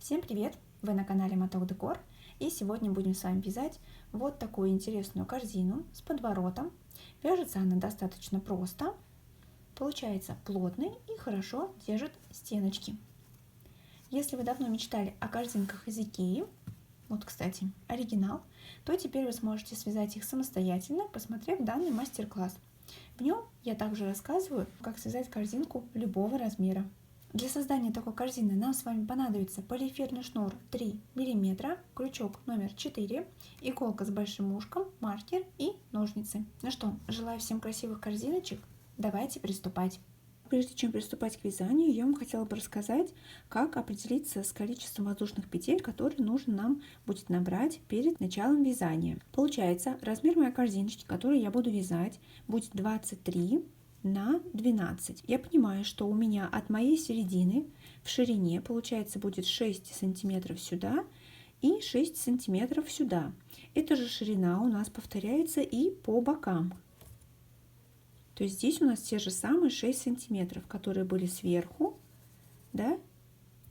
Всем привет! Вы на канале Моток Декор, и сегодня будем с вами вязать вот такую интересную корзину с подворотом. Вяжется она достаточно просто, получается плотный и хорошо держит стеночки. Если вы давно мечтали о корзинках из Икеи, вот, кстати, оригинал, то теперь вы сможете связать их самостоятельно, посмотрев данный мастер-класс. В нем я также рассказываю, как связать корзинку любого размера. Для создания такой корзины нам с вами понадобится полиэфирный шнур 3 мм, крючок номер 4, иголка с большим ушком, маркер и ножницы. Ну что, желаю всем красивых корзиночек, давайте приступать. Прежде чем приступать к вязанию, я вам хотела бы рассказать, как определиться с количеством воздушных петель, которые нужно нам будет набрать перед началом вязания. Получается, размер моей корзиночки, которую я буду вязать, будет 23 на 12. Я понимаю, что у меня от моей середины в ширине, получается, будет 6 сантиметров сюда и 6 сантиметров сюда. Эта же ширина у нас повторяется и по бокам. То есть здесь у нас те же самые 6 сантиметров, которые были сверху, да,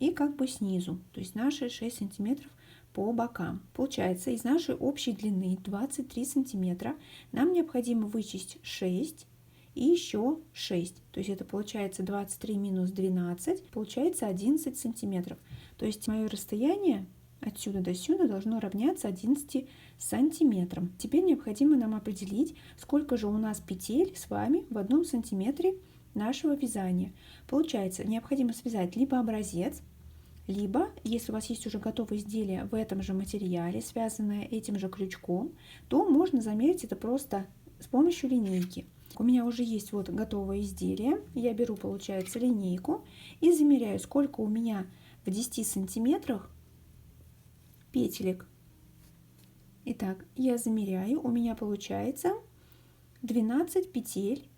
и как бы снизу. То есть наши 6 сантиметров по бокам. Получается, из нашей общей длины 23 сантиметра нам необходимо вычесть 6 и еще 6. То есть это получается 23 минус 12, получается 11 сантиметров. То есть мое расстояние отсюда до сюда должно равняться 11 сантиметрам. Теперь необходимо нам определить, сколько же у нас петель с вами в 1 сантиметре нашего вязания. Получается, необходимо связать либо образец, либо, если у вас есть уже готовое изделие в этом же материале, связанное этим же крючком, то можно замерить это просто с помощью линейки. У меня уже есть вот готовое изделие. Я беру, получается, линейку и замеряю, сколько у меня в 10 сантиметрах петелек. Итак, я замеряю, у меня получается 12 петель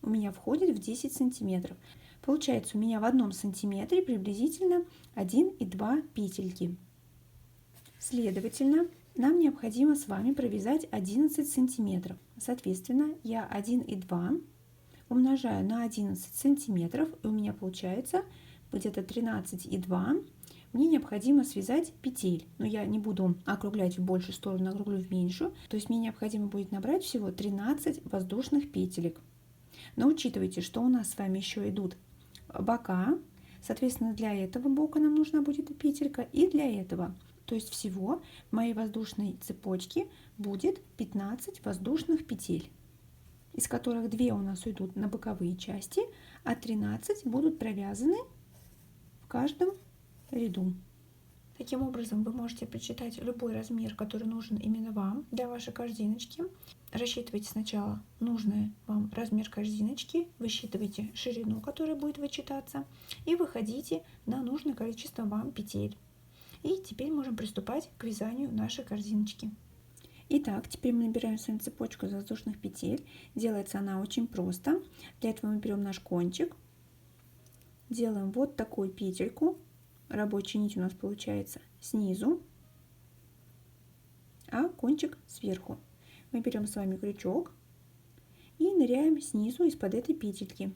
у меня входит в 10 сантиметров. Получается, у меня в 1 сантиметре приблизительно 1,2 петельки. Следовательно, нам необходимо с вами провязать 11 сантиметров. Соответственно, я 1,2 умножаю на 11 сантиметров, и у меня получается где-то 13,2. Мне необходимо связать петель, но я не буду округлять в большую сторону, округлю в меньшую. То есть мне необходимо будет набрать всего 13 воздушных петелек. Но учитывайте, что у нас с вами еще идут бока. Соответственно, для этого бока нам нужна будет петелька и для этого. То есть всего в моей воздушной цепочке будет 15 воздушных петель, из которых 2 у нас уйдут на боковые части, а 13 будут провязаны в каждом ряду. Таким образом, вы можете прочитать любой размер, который нужен именно вам для вашей корзиночки. Рассчитывайте сначала нужный вам размер корзиночки, высчитывайте ширину, которая будет вычитаться, и выходите на нужное количество вам петель. И теперь можем приступать к вязанию нашей корзиночки. Итак, теперь мы набираем с вами цепочку из воздушных петель. Делается она очень просто. Для этого мы берем наш кончик, делаем вот такую петельку. Рабочая нить у нас получается снизу, а кончик сверху. Мы берем с вами крючок и ныряем снизу из-под этой петельки.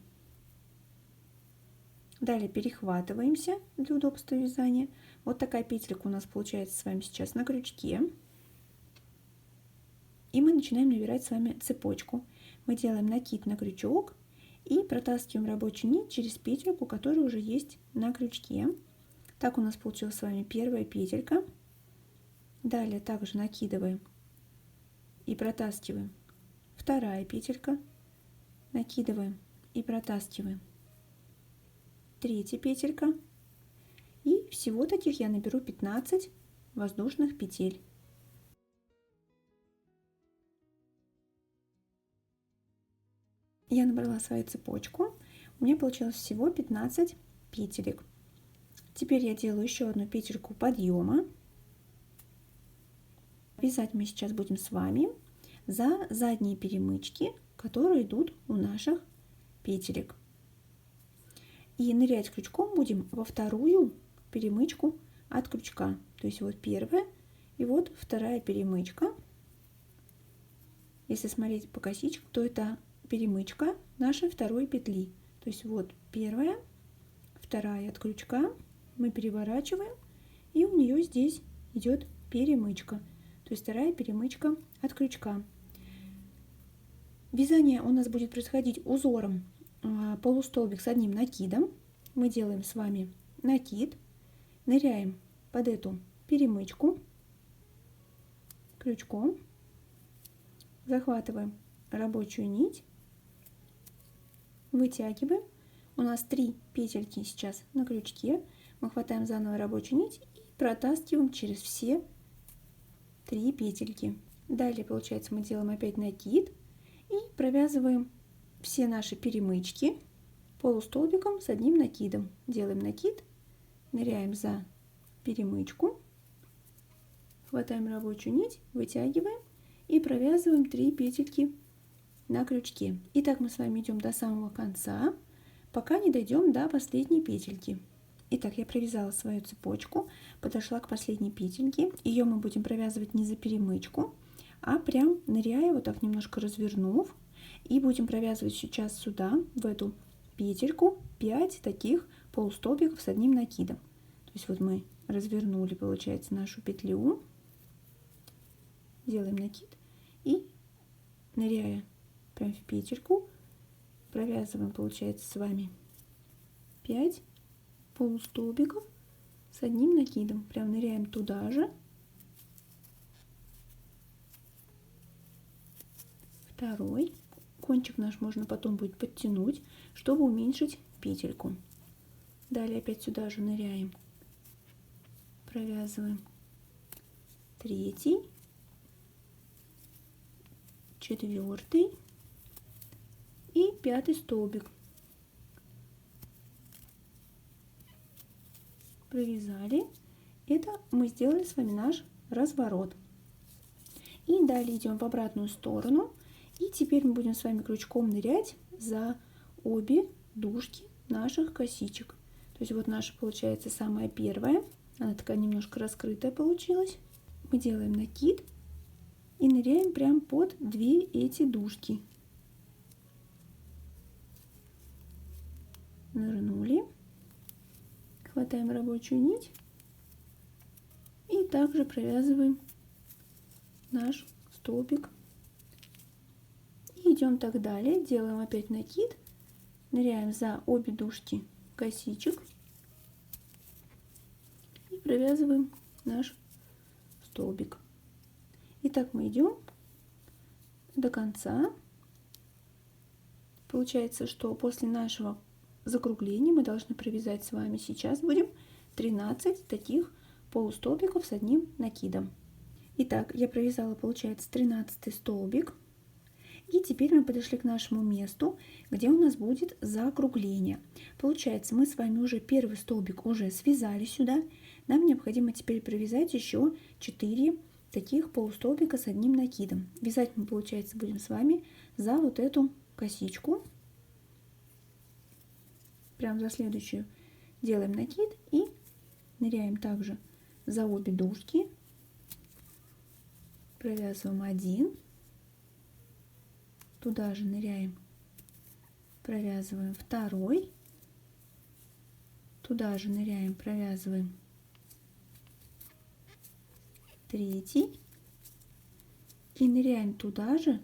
Далее перехватываемся для удобства вязания. Вот такая петелька у нас получается с вами сейчас на крючке. И мы начинаем набирать с вами цепочку. Мы делаем накид на крючок и протаскиваем рабочую нить через петельку, которая уже есть на крючке. Так у нас получилась с вами первая петелька. Далее также накидываем и протаскиваем вторая петелька, накидываем и протаскиваем третья петелька, и всего таких я наберу 15 воздушных петель. Я набрала свою цепочку, у меня получилось всего 15 петелек. Теперь я делаю еще одну петельку подъема. Вязать мы сейчас будем с вами за задние перемычки, которые идут у наших петелек. И нырять крючком будем во вторую перемычку от крючка. То есть вот первая и вот вторая перемычка. Если смотреть по косичкам, то это перемычка нашей второй петли. То есть вот первая, вторая от крючка. Мы переворачиваем и у нее здесь идет перемычка, то есть вторая перемычка от крючка. Вязание у нас будет происходить узором полустолбик с одним накидом. Мы делаем с вами накид, ныряем под эту перемычку крючком, захватываем рабочую нить, вытягиваем. У нас 3 петельки сейчас на крючке. Мы хватаем заново рабочую нить и протаскиваем через все 3 петельки. Далее, получается, мы делаем опять накид и провязываем все наши перемычки полустолбиком с одним накидом. Делаем накид, ныряем за перемычку, хватаем рабочую нить, вытягиваем и провязываем 3 петельки на крючке. И так мы с вами идем до самого конца, пока не дойдем до последней петельки. Итак, я провязала свою цепочку, подошла к последней петельке. Ее мы будем провязывать не за перемычку, а прям ныряя, вот так немножко развернув. И будем провязывать сейчас сюда, в эту петельку, 5 таких полустолбиков с одним накидом. То есть вот мы развернули, получается, нашу петлю, делаем накид и, ныряя прям в петельку, провязываем, получается, с вами 5 полустолбиков с одним накидом. Прям ныряем туда же. Второй. Кончик наш можно потом будет подтянуть, чтобы уменьшить петельку. Далее опять сюда же ныряем, провязываем 3, 4 и 5 столбик. Провязали. Это мы сделали с вами наш разворот. И далее идем в обратную сторону. И теперь мы будем с вами крючком нырять за обе дужки наших косичек. То есть вот наша получается самая первая. Она такая немножко раскрытая получилась. Мы делаем накид и ныряем прям под 2 эти дужки. Нырнули. Хватаем рабочую нить и также провязываем наш столбик. И идем так далее. Делаем опять накид, ныряем за обе дужки косичек и провязываем наш столбик. И так мы идем до конца. Получается, что после нашего закругления мы должны провязать с вами, сейчас будем 13 таких полустолбиков с одним накидом. Итак, я провязала, получается, 13 столбик. И теперь мы подошли к нашему месту, где у нас будет закругление. Получается, мы с вами уже первый столбик уже связали сюда. Нам необходимо теперь провязать еще 4 таких полустолбика с одним накидом. Вязать мы, получается, будем с вами за вот эту косичку. Прям за следующую делаем накид и ныряем также за обе дужки. Провязываем 1. Туда же ныряем, провязываем 2. Туда же ныряем, провязываем 3. И ныряем туда же,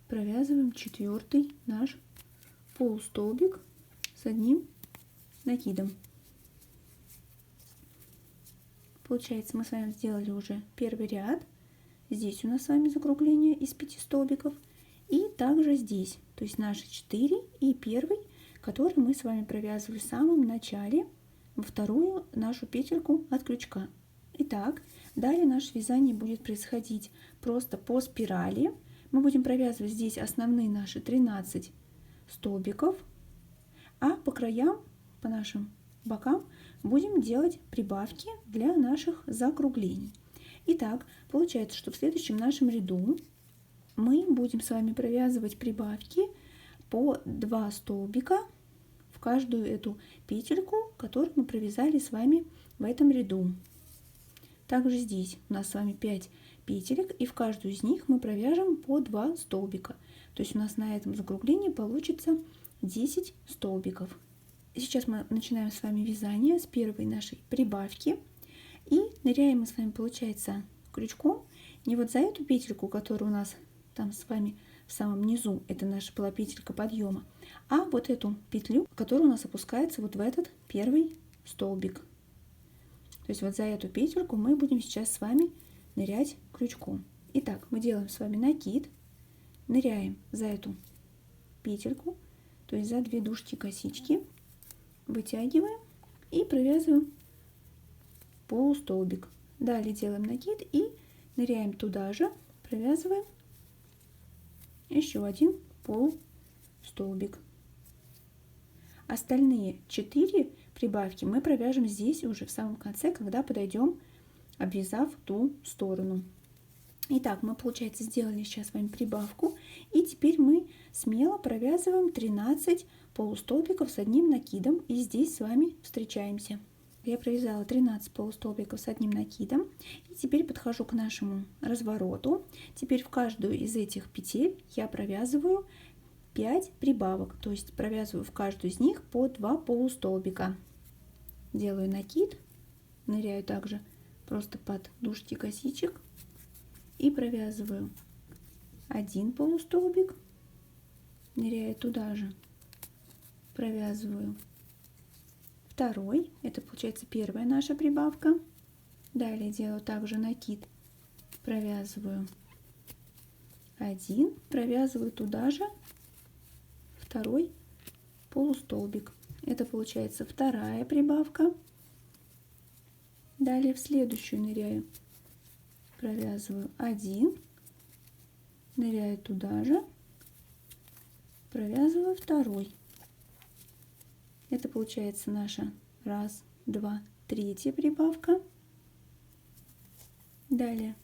провязываем 4 наш полустолбик с одним накидом. Получается, мы с вами сделали уже первый ряд. Здесь у нас с вами закругление из 5 столбиков. И также здесь, то есть наши 4 и первый, который мы с вами провязывали в самом начале, во вторую нашу петельку от крючка. Итак, далее наше вязание будет происходить просто по спирали. Мы будем провязывать здесь основные наши 13 столбиков, а по краям, по нашим бокам будем делать прибавки для наших закруглений. Итак, получается, что в следующем нашем ряду мы будем с вами провязывать прибавки по 2 столбика в каждую эту петельку, которую мы провязали с вами в этом ряду. Также здесь у нас с вами 5 петелек, и в каждую из них мы провяжем по 2 столбика. То есть у нас на этом закруглении получится 10 столбиков. Сейчас мы начинаем с вами вязание с первой нашей прибавки. И ныряем мы с вами, получается, крючком не вот за эту петельку, которая у нас там с вами в самом низу, это наша была петелька подъема, а вот эту петлю, которая у нас опускается вот в этот первый столбик. То есть вот за эту петельку мы будем сейчас с вами нырять крючком. Итак, мы делаем с вами накид, ныряем за эту петельку, то есть за 2 дужки косички, вытягиваем и провязываем полустолбик. Далее делаем накид и ныряем туда же, провязываем еще один полустолбик. Остальные 4 прибавки мы провяжем здесь уже в самом конце, когда подойдем, обвязав ту сторону. Итак, мы, получается, сделали сейчас с вами прибавку, и теперь мы смело провязываем 13 полустолбиков с одним накидом, и здесь с вами встречаемся. Я провязала 13 полустолбиков с одним накидом, и теперь подхожу к нашему развороту. Теперь в каждую из этих петель я провязываю 5 прибавок, то есть провязываю в каждую из них по 2 полустолбика. Делаю накид, ныряю также просто под дужки косичек и провязываю 1 полустолбик, ныряю туда же, провязываю второй, это получается первая наша прибавка. Далее делаю также накид, провязываю 1, провязываю туда же второй полустолбик. Это получается вторая прибавка. Далее в следующую ныряю, провязываю 1, ныряю туда же, провязываю второй. Это получается наша 1, 2, 3 прибавка. Далее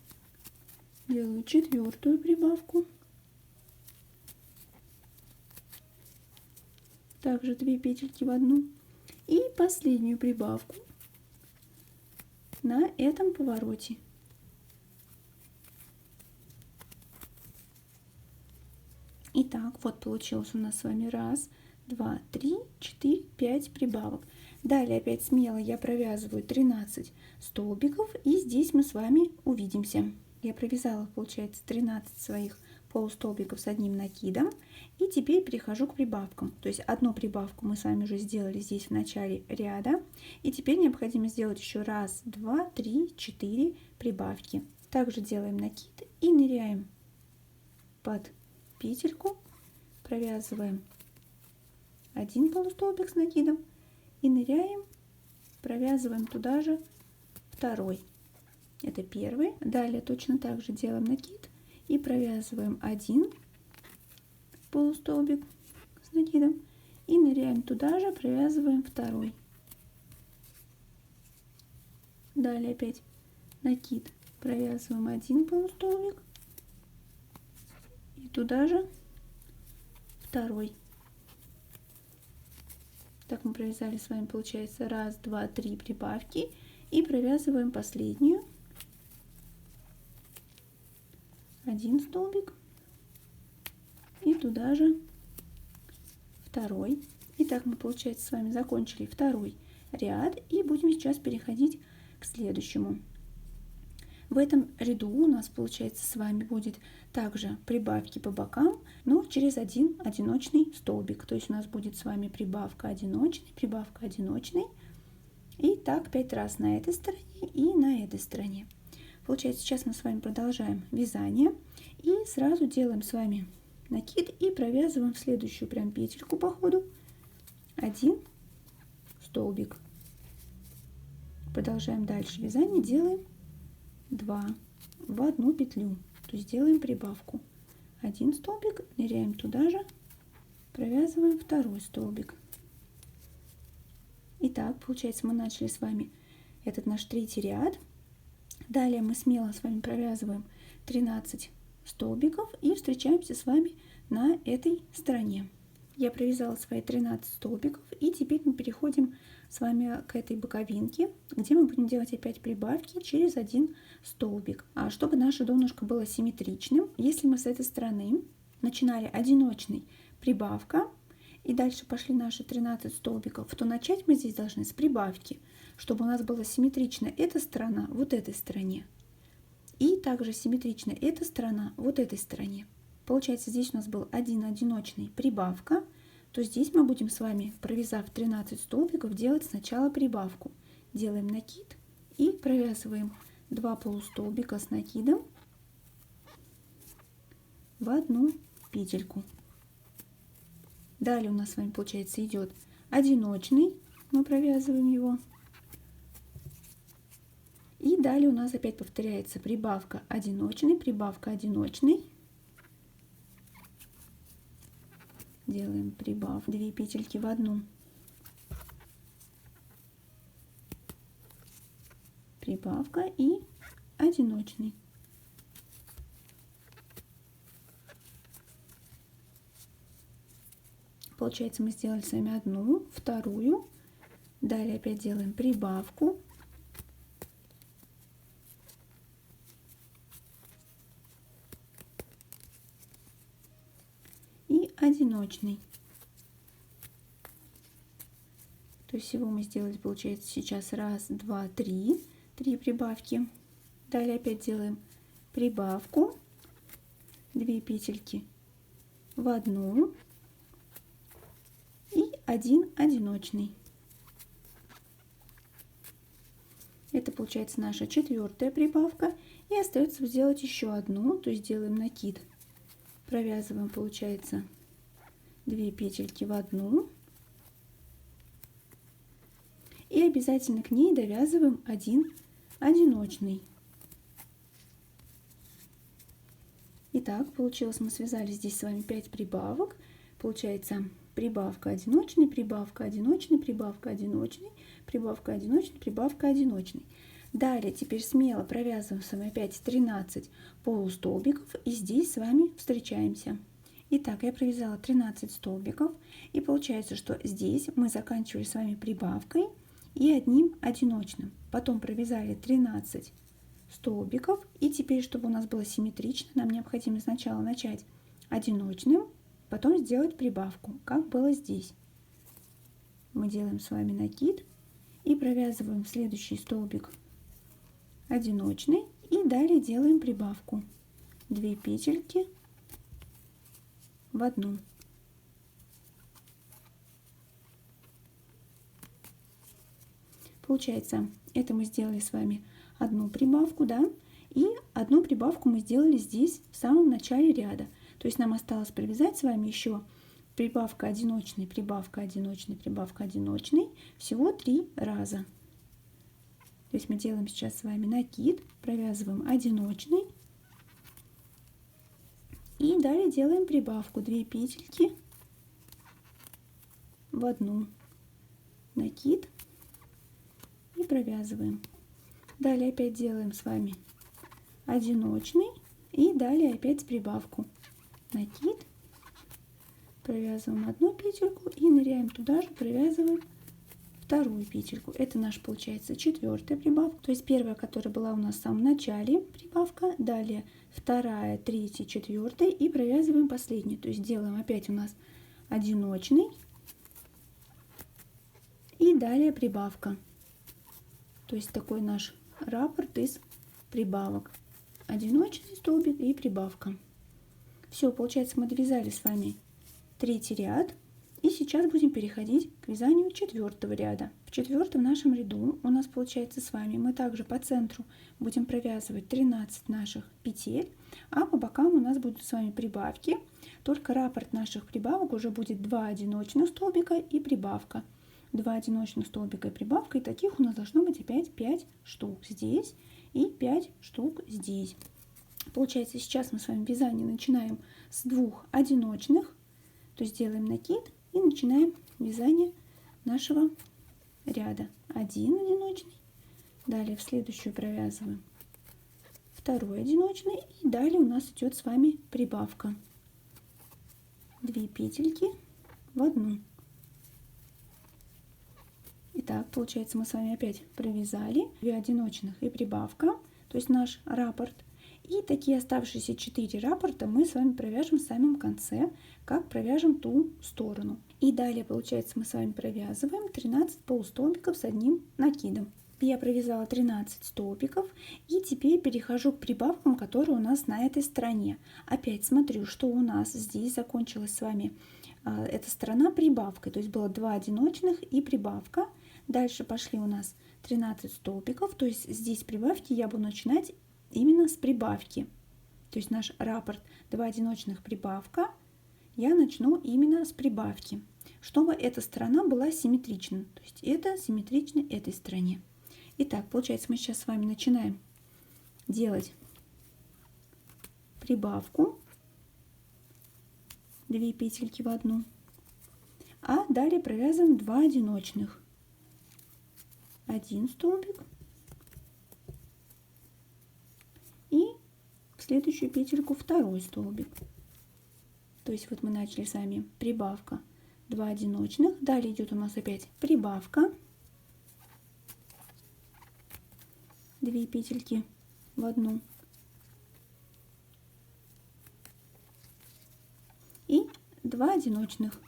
делаю 4-ю прибавку. Также 2 петельки в одну. И последнюю прибавку на этом повороте. Итак, вот получилось у нас с вами 1, 2, 3, 4, 5 прибавок. Далее опять смело я провязываю 13 столбиков, и здесь мы с вами увидимся. Я провязала, получается, 13 своих полустолбиков с одним накидом, и теперь перехожу к прибавкам. То есть одну прибавку мы с вами уже сделали здесь в начале ряда, и теперь необходимо сделать еще 1, 2, 3, 4 прибавки. Также делаем накид и ныряем под петельку, провязываем 1 полустолбик с накидом и ныряем, провязываем туда же второй. Это первый. Далее точно так же делаем накид и провязываем 1 полустолбик с накидом и ныряем туда же, провязываем второй. Далее опять накид, провязываем 1 полустолбик и туда же второй. Так мы провязали с вами, получается, 1, 2, 3 прибавки и провязываем последнюю. 1 столбик и туда же второй. Итак, мы, получается, с вами закончили второй ряд и будем сейчас переходить к следующему. В этом ряду у нас, получается, с вами будет также прибавки по бокам, но через один одиночный столбик. То есть у нас будет с вами прибавка одиночный, и так 5 раз на этой стороне и на этой стороне. Получается, сейчас мы с вами продолжаем вязание и сразу делаем с вами накид и провязываем в следующую прям петельку по ходу 1 столбик. Продолжаем дальше вязание, делаем 2 в одну петлю, то есть делаем прибавку 1 столбик, ныряем туда же, провязываем второй столбик. Итак, получается, мы начали с вами этот наш третий ряд. Далее мы смело с вами провязываем 13 столбиков и встречаемся с вами на этой стороне. Я провязала свои 13 столбиков, и теперь мы переходим с вами к этой боковинке, где мы будем делать опять прибавки через 1 столбик. А чтобы наше донышко было симметричным, если мы с этой стороны начинали одиночной прибавка и дальше пошли наши 13 столбиков, то начать мы здесь должны с прибавки, чтобы у нас была симметрична эта сторона вот этой стороне. И также симметрично эта сторона вот этой стороне. Получается, здесь у нас был один одиночный прибавка, то здесь мы будем с вами, провязав 13 столбиков, делать сначала прибавку. Делаем накид и провязываем 2 полустолбика с накидом в одну петельку. Далее у нас с вами, получается, идет одиночный, мы провязываем его. И далее у нас опять повторяется прибавка одиночный, прибавка одиночный. Делаем прибавку, 2 петельки в одну. Прибавка и одиночный. Получается, мы сделали с вами одну, вторую. Далее опять делаем прибавку. И одиночный. То есть всего мы сделали, получается, сейчас 1, 2, 3. 3 прибавки. Далее опять делаем прибавку. 2 петельки в одну. И 1 одиночный. Это получается наша 4-я прибавка. И остается сделать еще одну, то есть делаем накид. Провязываем, получается, 2 петельки в одну. И обязательно к ней довязываем 1 одиночный. Итак, получилось, мы связали здесь с вами 5 прибавок. Получается прибавка одиночный, прибавка одиночный, прибавка одиночный, прибавка одиночный, прибавка одиночный. Далее теперь смело провязываем с вами опять 13 полустолбиков и здесь с вами встречаемся. Итак, я провязала 13 столбиков и получается, что здесь мы заканчивали с вами прибавкой и одним одиночным. Потом провязали 13 столбиков и теперь, чтобы у нас было симметрично, нам необходимо сначала начать одиночным, потом сделать прибавку, как было здесь. Мы делаем с вами накид и провязываем следующий столбик одиночный и далее делаем прибавку. 2 петельки в одну. Получается, это мы сделали с вами одну прибавку, да, и одну прибавку мы сделали здесь в самом начале ряда. То есть нам осталось провязать с вами еще прибавка одиночный, прибавка одиночный, прибавка одиночный, всего 3 раза. То есть мы делаем сейчас с вами накид, провязываем одиночный и далее делаем прибавку 2 петельки в одну, накид и провязываем. Далее опять делаем с вами одиночный и далее опять прибавку, накид, провязываем одну петельку и ныряем туда же, провязываем вторую петельку. Это наш, получается, 4-я прибавка, то есть первая, которая была у нас в самом начале, прибавка, далее 2-я, 3-я, 4-я и провязываем последнюю. То есть делаем опять у нас одиночный и далее прибавка. То есть такой наш раппорт из прибавок. Одиночный столбик и прибавка. Все, получается, мы довязали с вами 3-й ряд. И сейчас будем переходить к вязанию 4-го ряда. В 4-м нашем ряду у нас получается с вами мы также по центру будем провязывать 13 наших петель, а по бокам у нас будут с вами прибавки. Только раппорт наших прибавок уже будет 2 одиночных столбика и прибавка. 2 одиночных столбика и прибавка. И таких у нас должно быть опять 5 штук здесь и 5 штук здесь. Получается, сейчас мы с вами вязание начинаем с 2 одиночных. То есть делаем накид и начинаем вязание нашего ряда. 1 одиночный, далее в следующую провязываем 2-й одиночный и далее у нас идет с вами прибавка. 2 петельки в одну. Итак, получается, мы с вами опять провязали 2 одиночных и прибавка, то есть наш раппорт. И такие оставшиеся 4 раппорта мы с вами провяжем в самом конце, как провяжем ту сторону. И далее, получается, мы с вами провязываем 13 полустолбиков с одним накидом. Я провязала 13 столбиков, и теперь перехожу к прибавкам, которые у нас на этой стороне. Опять смотрю, что у нас здесь закончилась с вами эта сторона прибавкой, то есть было 2 одиночных и прибавка. Дальше пошли у нас 13 столбиков, то есть здесь прибавки я буду начинать именно с прибавки. То есть наш раппорт 2 одиночных прибавка, я начну именно с прибавки, чтобы эта сторона была симметрична. То есть это симметрично этой стороне. Итак, получается, мы сейчас с вами начинаем делать прибавку, 2 петельки в одну, а далее провязываем 2 одиночных, 1 столбик и в следующую петельку 2 столбик. То есть вот мы начали с вами прибавка, 2 одиночных, далее идет у нас опять прибавка, 2 петельки в одну и 2 одиночных,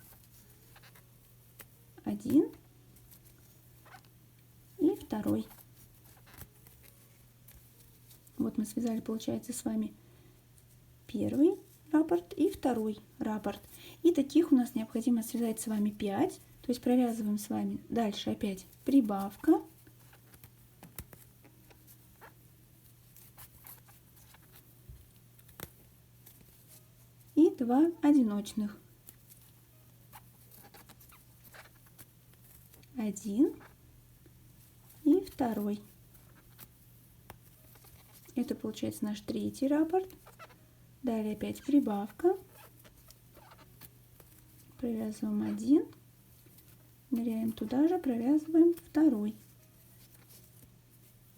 1 и 2. Вот мы связали, получается, с вами первый раппорт и второй раппорт. И таких у нас необходимо связать с вами 5. То есть провязываем с вами дальше опять прибавка, и 2 одиночных, 1 и 2. Это получается наш третий раппорт. Далее опять прибавка, провязываем 1, ныряем туда же, провязываем 2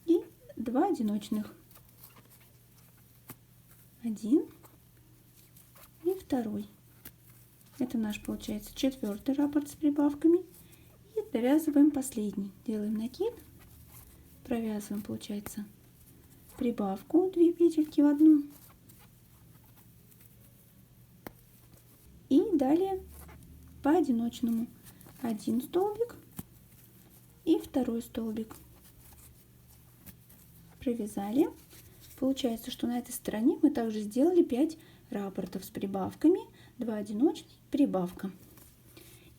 и 2 одиночных, 1 и 2. Это наш, получается, 4-й раппорт с прибавками. И довязываем последний. Делаем накид, провязываем, получается, прибавку, 2 петельки в одну. И далее по одиночному 1 столбик и 2 столбик. Провязали. Получается, что на этой стороне мы также сделали 5 раппортов с прибавками, 2 одиночных, прибавка.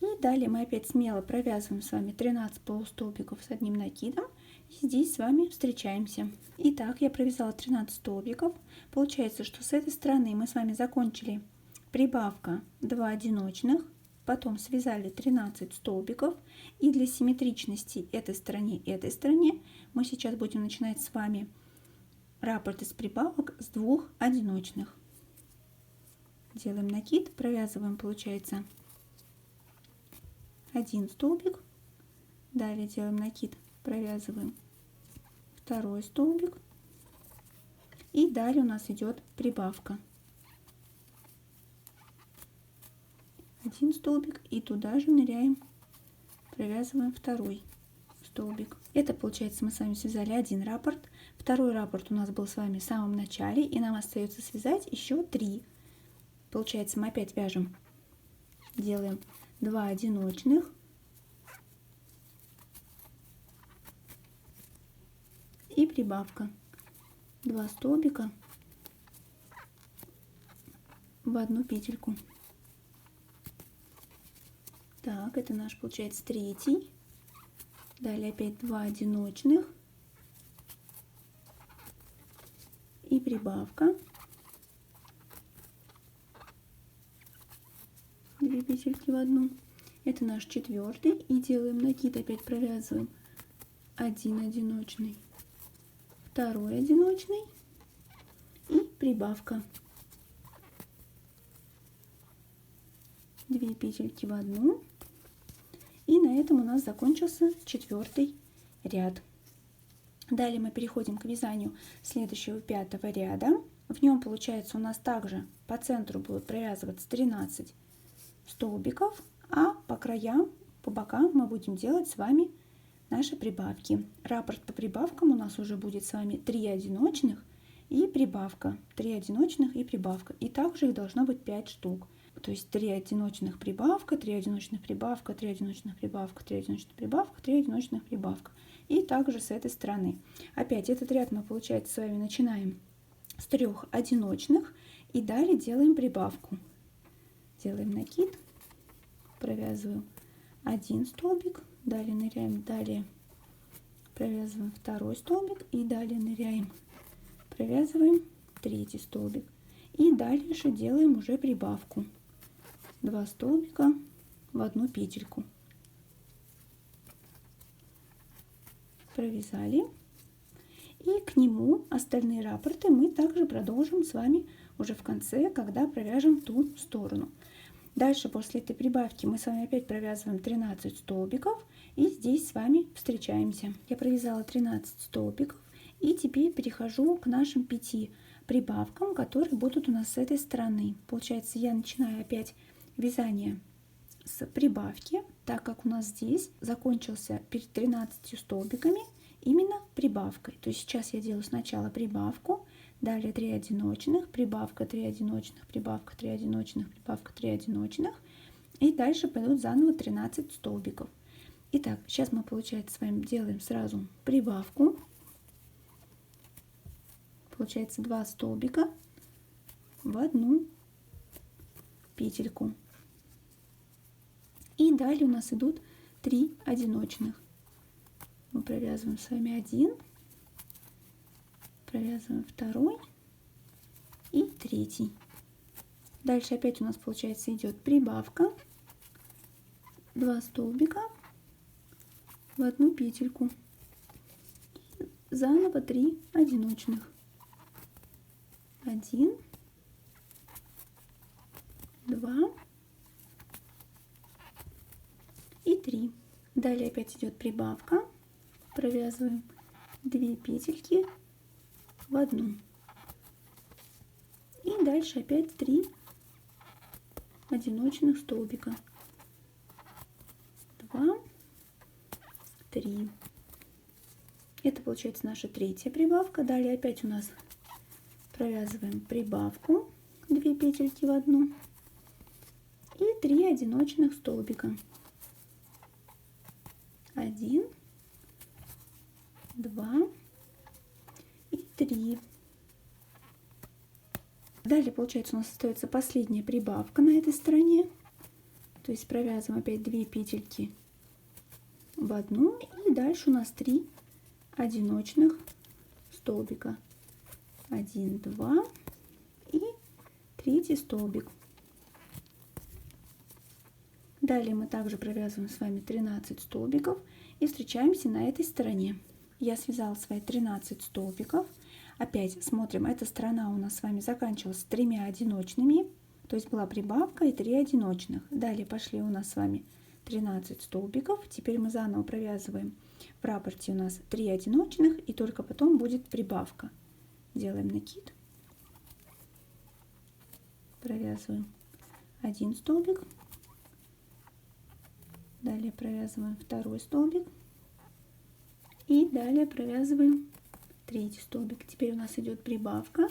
И далее мы опять смело провязываем с вами 13 полустолбиков с одним накидом. И здесь с вами встречаемся. Итак, я провязала 13 столбиков. Получается, что с этой стороны мы с вами закончили прибавка, 2 одиночных, потом связали 13 столбиков. И для симметричности этой стороне мы сейчас будем начинать с вами раппорт из прибавок с 2 одиночных. Делаем накид, провязываем, получается, 1 столбик, далее делаем накид, провязываем 2 столбик, и далее у нас идет прибавка, 1 столбик, и туда же ныряем, провязываем 2 столбик. Это, получается, мы с вами связали 1 раппорт. Второй раппорт у нас был с вами в самом начале, и нам остается связать еще 3. Получается, мы опять вяжем, делаем 2 одиночных, и прибавка, 2 столбика в одну петельку. Так, это наш, получается, 3. Далее опять 2 одиночных и прибавка, 2 петельки в одну. Это наш 4-й, и делаем накид, опять провязываем 1 одиночный, 2 одиночный и прибавка, 2 петельки в одну. И на этом у нас закончился 4-й ряд. Далее мы переходим к вязанию следующего 5-го ряда. В нем, получается, у нас также по центру будут провязываться 13 столбиков, а по краям, по бокам мы будем делать с вами наши прибавки. Раппорт по прибавкам у нас уже будет с вами 3 одиночных и прибавка, 3 одиночных и прибавка. И также их должно быть 5 штук. То есть 3 одиночных прибавка, 3 одиночных прибавка, 3 одиночных прибавка, 3 одиночных прибавка, 3 одиночных прибавка. И также с этой стороны. Опять этот ряд мы, получается, с вами начинаем с 3 одиночных и далее делаем прибавку. Делаем накид, провязываем 1 столбик, далее ныряем, далее провязываем 2 столбик и далее ныряем, провязываем 3 столбик и дальше делаем уже прибавку. 2 столбика в 1 петельку. Провязали. И к нему остальные раппорты мы также продолжим с вами уже в конце, когда провяжем ту сторону. Дальше после этой прибавки мы с вами опять провязываем 13 столбиков и здесь с вами встречаемся. Я провязала 13 столбиков и теперь перехожу к нашим 5 прибавкам, которые будут у нас с этой стороны. Получается, я начинаю опять вязание с прибавки, так как у нас здесь закончился перед 13 столбиками именно прибавкой. То есть сейчас я делаю сначала прибавку, далее 3 одиночных, прибавка 3 одиночных, прибавка 3 одиночных, прибавка 3 одиночных. И дальше пойдут заново 13 столбиков. Итак, сейчас мы, получается, с вами делаем сразу прибавку. Получается 2 столбика в 1 петельку. И далее у нас идут 3 одиночных. Мы провязываем с вами 1, провязываем 2 и 3. Дальше опять у нас, получается, идет прибавка, 2 столбика в 1 петельку. Заново 3 одиночных. 1, 2 и 3. Далее опять идет прибавка. Провязываем 2 петельки в 1. И дальше опять 3 одиночных столбика. 2, 3. Это получается наша 3-я прибавка. Далее опять у нас провязываем прибавку, 2 петельки в 1 и 3 одиночных столбика. 1, 2 и 3. Далее, получается, у нас остается последняя прибавка на этой стороне. То есть провязываем опять 2 петельки в 1 и дальше у нас 3 одиночных столбика. 1, 2 и 3 столбик. Далее мы также провязываем с вами 13 столбиков и встречаемся на этой стороне. Я связала свои 13 столбиков. Опять смотрим, эта сторона у нас с вами заканчивалась 3 одиночными, то есть была прибавка и 3 одиночных. Далее пошли у нас с вами 13 столбиков. Теперь мы заново провязываем в раппорте у нас 3 одиночных и только потом будет прибавка. Делаем накид, провязываем 1 столбик, далее провязываем 2 столбик и далее провязываем 3 столбик. Теперь у нас идет прибавка,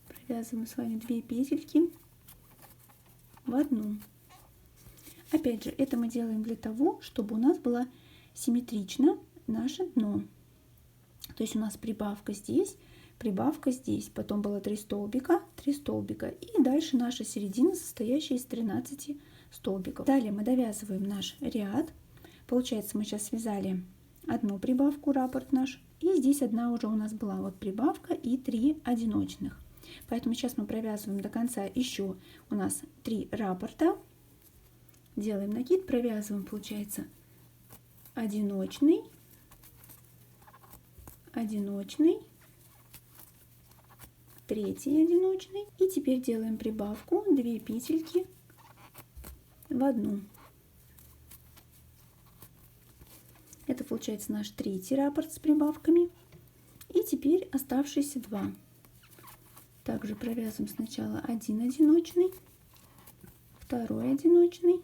провязываем с вами 2 петельки в 1. Опять же, это мы делаем для того, чтобы у нас было симметрично наше дно. То есть у нас прибавка здесь, потом было 3 столбика, 3 столбика. И дальше наша середина, состоящая из 13 столбиков. Далее мы довязываем наш ряд. Получается, мы сейчас связали одну прибавку, раппорт наш. И здесь одна уже у нас была вот прибавка и 3 одиночных. Поэтому сейчас мы провязываем до конца еще у нас 3 раппорта. Делаем накид, провязываем, получается, одиночный, одиночный, 3 одиночный. И теперь делаем прибавку, 2 петельки в 1. Это получается наш 3-й раппорт с прибавками. И теперь оставшиеся 2. Также провязываем сначала 1 одиночный, 2 одиночный,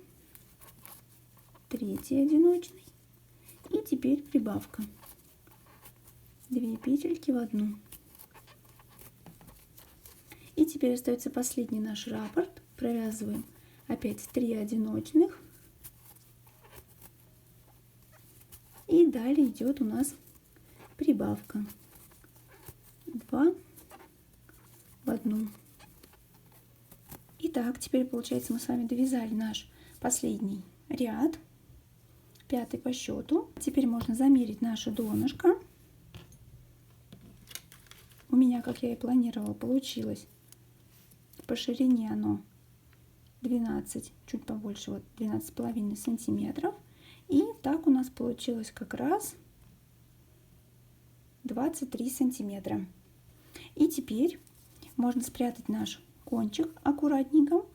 3 одиночный. И теперь прибавка. 2 петельки в 1. И теперь остается последний наш раппорт. Провязываем опять 3 одиночных. И далее идет у нас прибавка 2 в 1. Итак, теперь получается мы с вами довязали наш последний ряд, 5-й по счету. Теперь можно замерить наше донышко. У меня, как я и планировала, получилось по ширине оно 12, чуть побольше, вот 12,5 сантиметров. И так у нас получилось как раз 23 сантиметра. И теперь можно спрятать наш кончик аккуратненько,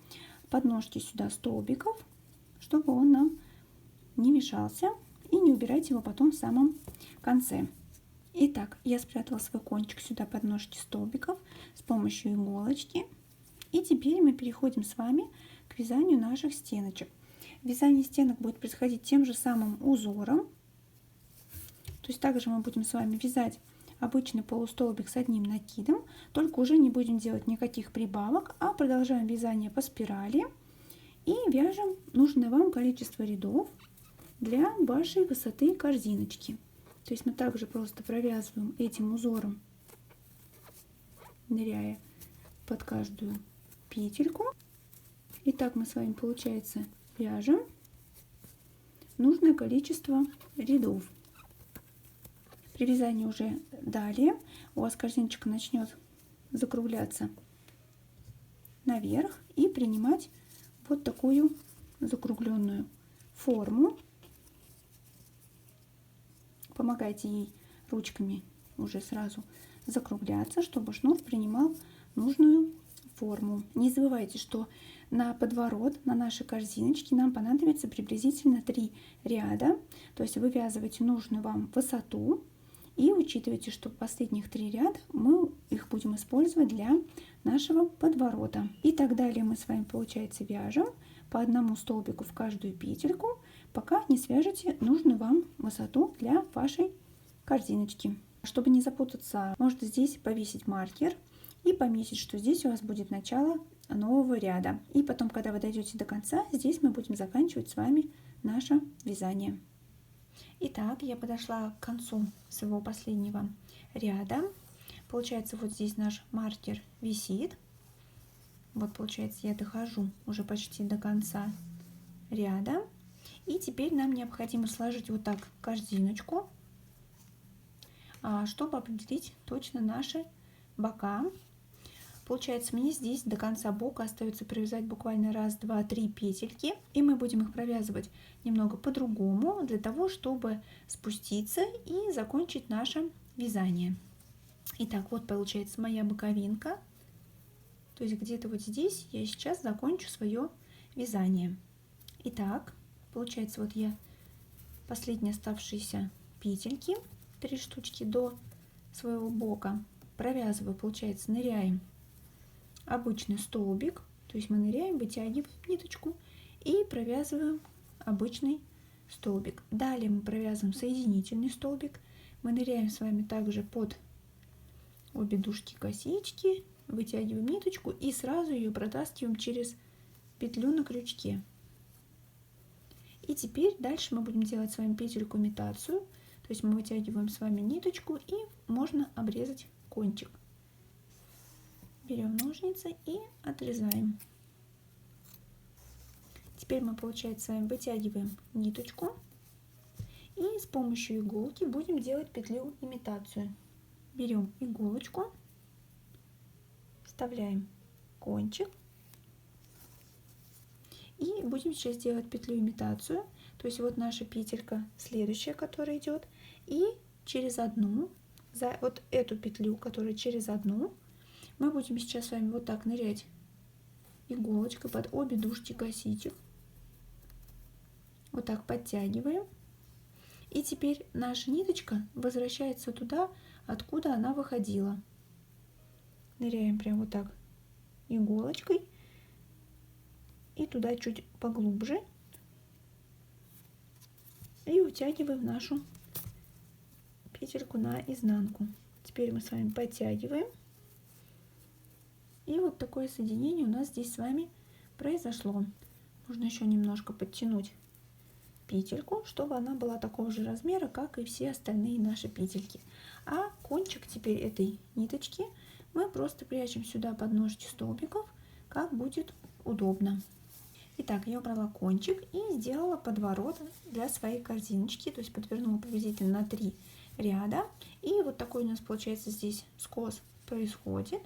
подножки сюда столбиков, чтобы он нам не мешался, и не убирать его потом в самом конце. Итак, я спрятала свой кончик сюда под ножки столбиков с помощью иголочки. И теперь мы переходим с вами к вязанию наших стеночек. Вязание стенок будет происходить тем же самым узором. То есть также мы будем с вами вязать обычный полустолбик с одним накидом, только уже не будем делать никаких прибавок, а продолжаем вязание по спирали и вяжем нужное вам количество рядов для вашей высоты корзиночки. То есть мы также просто провязываем этим узором, ныряя под каждую петельку. И так мы с вами, получается, вяжем нужное количество рядов. При вязании уже далее у вас корзиночка начнет закругляться наверх и принимать вот такую закругленную форму. Помогайте ей ручками уже сразу закругляться, чтобы шнур принимал нужную форму. Не забывайте, что на подворот, на нашей корзиночке нам понадобится приблизительно 3 ряда. То есть вывязывайте нужную вам высоту и учитывайте, что последних 3 ряда мы их будем использовать для нашего подворота. И так далее мы с вами, получается, вяжем по одному столбику в каждую петельку, пока не свяжете нужную вам высоту для вашей корзиночки. Чтобы не запутаться, можно здесь повесить маркер и пометить, что здесь у вас будет начало нового ряда. И потом, когда вы дойдете до конца, здесь мы будем заканчивать с вами наше вязание. Итак, я подошла к концу своего последнего ряда. Получается, вот здесь наш маркер висит. Вот, получается, я дохожу уже почти до конца ряда. И теперь нам необходимо сложить вот так корзиночку, чтобы определить точно наши бока. Получается, мне здесь до конца бока остается провязать буквально 1, 2, 3 петельки. И мы будем их провязывать немного по-другому, для того, чтобы спуститься и закончить наше вязание. Итак, вот получается моя боковинка. То есть где-то вот здесь я сейчас закончу свое вязание. Итак, получается, вот я последние оставшиеся петельки, 3 штучки до своего бока, провязываю, получается, ныряем обычный столбик, то есть мы ныряем, вытягиваем ниточку и провязываем обычный столбик. Далее мы провязываем соединительный столбик, мы ныряем с вами также под обе дужки косички, вытягиваем ниточку и сразу ее протаскиваем через петлю на крючке. И теперь дальше мы будем делать с вами петельку имитацию, то есть мы вытягиваем с вами ниточку и можно обрезать кончик. Берем ножницы и отрезаем. Теперь мы, получается, с вами вытягиваем ниточку и с помощью иголки будем делать петлю имитацию. Берем иголочку, вставляем кончик и будем сейчас делать петлю имитацию. То есть вот наша петелька следующая, которая идет, и через одну, за вот эту петлю, которая через одну, мы будем сейчас с вами вот так нырять иголочкой под обе дужки косичек. Вот так подтягиваем. И теперь наша ниточка возвращается туда, откуда она выходила. Ныряем прямо вот так иголочкой и туда чуть поглубже. И утягиваем нашу петельку на изнанку. Теперь мы с вами подтягиваем И вот такое соединение у нас здесь с вами произошло. Можно еще немножко подтянуть петельку, чтобы она была такого же размера, как и все остальные наши петельки. А кончик теперь этой ниточки мы просто прячем сюда под ножки столбиков, как будет удобно. Итак, я убрала кончик и сделала подворот для своей корзиночки, то есть подвернула приблизительно на 3 ряда. И вот такой у нас получается здесь скос происходит.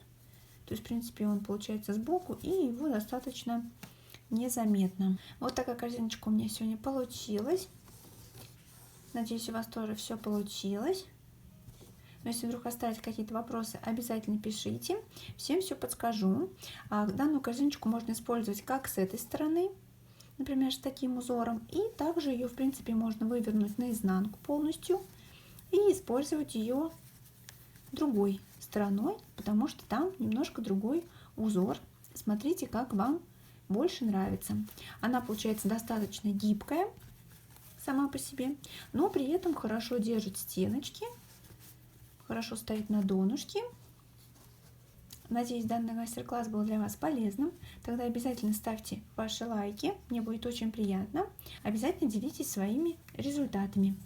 То есть, в принципе, он получается сбоку, и его достаточно незаметно. Вот такая корзиночка у меня сегодня получилась. Надеюсь, у вас тоже все получилось. Но если вдруг остались какие-то вопросы, обязательно пишите. Всем все подскажу. Данную корзиночку можно использовать как с этой стороны, например, с таким узором. И также ее, в принципе, можно вывернуть наизнанку полностью и использовать ее другой стороной, потому что там немножко другой узор. Смотрите, как вам больше нравится. Она получается достаточно гибкая сама по себе, но при этом хорошо держит стеночки, хорошо стоит на донышке. Надеюсь, данный мастер-класс был для вас полезным. Тогда обязательно ставьте ваши лайки, мне будет очень приятно. Обязательно делитесь своими результатами.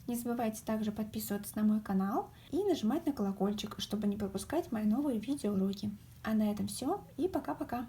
Не забывайте также подписываться на мой канал и нажимать на колокольчик, чтобы не пропускать мои новые видеоуроки. А на этом все и пока-пока!